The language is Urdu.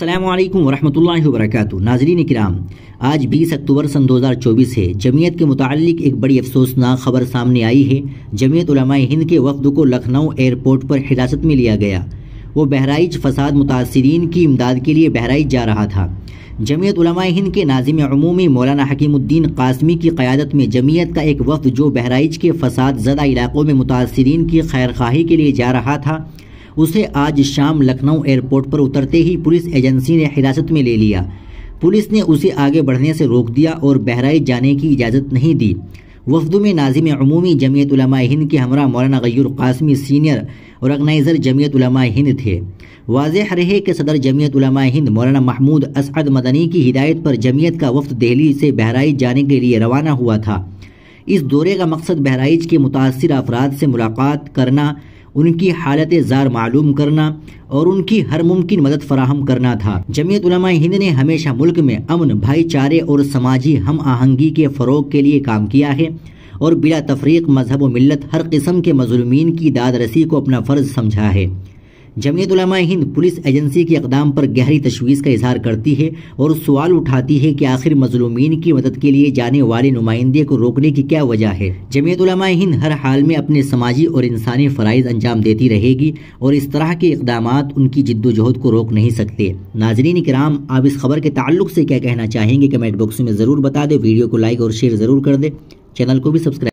السلام علیکم ورحمۃ اللہ وبرکاتہ۔ ناظرین کرام، آج 20 اکتوبر سن 2024 ہے۔ جمعیت کے متعلق ایک بڑی افسوسناک خبر سامنے آئی ہے۔ جمعیت علماء ہند کے وفد کو لکھنؤ ایئرپورٹ پر حراست میں لیا گیا۔ وہ بہرائچ فساد متاثرین کی امداد کے لیے بہرائچ جا رہا تھا۔ جمعیت علماء ہند کے ناظم عمومی مولانا حکیم الدین قاسمی کی قیادت میں جمعیت کا ایک وفد جو بہرائچ کے فساد زدہ علاقوں میں متاثرین کی خیرخواہی کے لیے جا رہا تھا، اسے آج شام لکھنؤ ایئرپورٹ پر اترتے ہی پولیس ایجنسی نے حراست میں لے لیا۔ پولیس نے اسے آگے بڑھنے سے روک دیا اور بہرائچ جانے کی اجازت نہیں دی۔ وفد میں ناظم عمومی جمعیت علماء ہند کے ہمراہ مولانا غیور قاسمی سینئر آرگنائزر جمعیت علماء ہند تھے۔ واضح رہے کہ صدر جمعیت علماء ہند مولانا محمود اسعد مدنی کی ہدایت پر جمعیت کا وفد دہلی سے بہرائچ جانے کے لیے روانہ ہوا تھا۔ اس دورے کا مقصد بہرائچ کے متاثر افراد سے ملاقات کرنا، ان کی حالت زار معلوم کرنا اور ان کی ہر ممکن مدد فراہم کرنا تھا۔ جمعیت علماء ہند نے ہمیشہ ملک میں امن، بھائی چارے اور سماجی ہم آہنگی کے فروغ کے لیے کام کیا ہے اور بلا تفریق مذہب و ملت ہر قسم کے مظلومین کی داد رسی کو اپنا فرض سمجھا ہے۔ جمعیت علماء ہند پولیس ایجنسی کے اقدام پر گہری تشویش کا اظہار کرتی ہے اور سوال اٹھاتی ہے کہ آخر مظلومین کی مدد کے لیے جانے والے نمائندے کو روکنے کی کیا وجہ ہے۔ جمعیت علماء ہند ہر حال میں اپنے سماجی اور انسانی فرائض انجام دیتی رہے گی اور اس طرح کے اقدامات ان کی جد و جہد کو روک نہیں سکتے۔ ناظرین کرام، آپ اس خبر کے تعلق سے کیا کہنا چاہیں گے؟ کمنٹ باکس میں ضرور بتا دیں۔ ویڈیو کو لائک اور شیئر ضرور کر دیں۔ چینل کو بھی سبسکرائب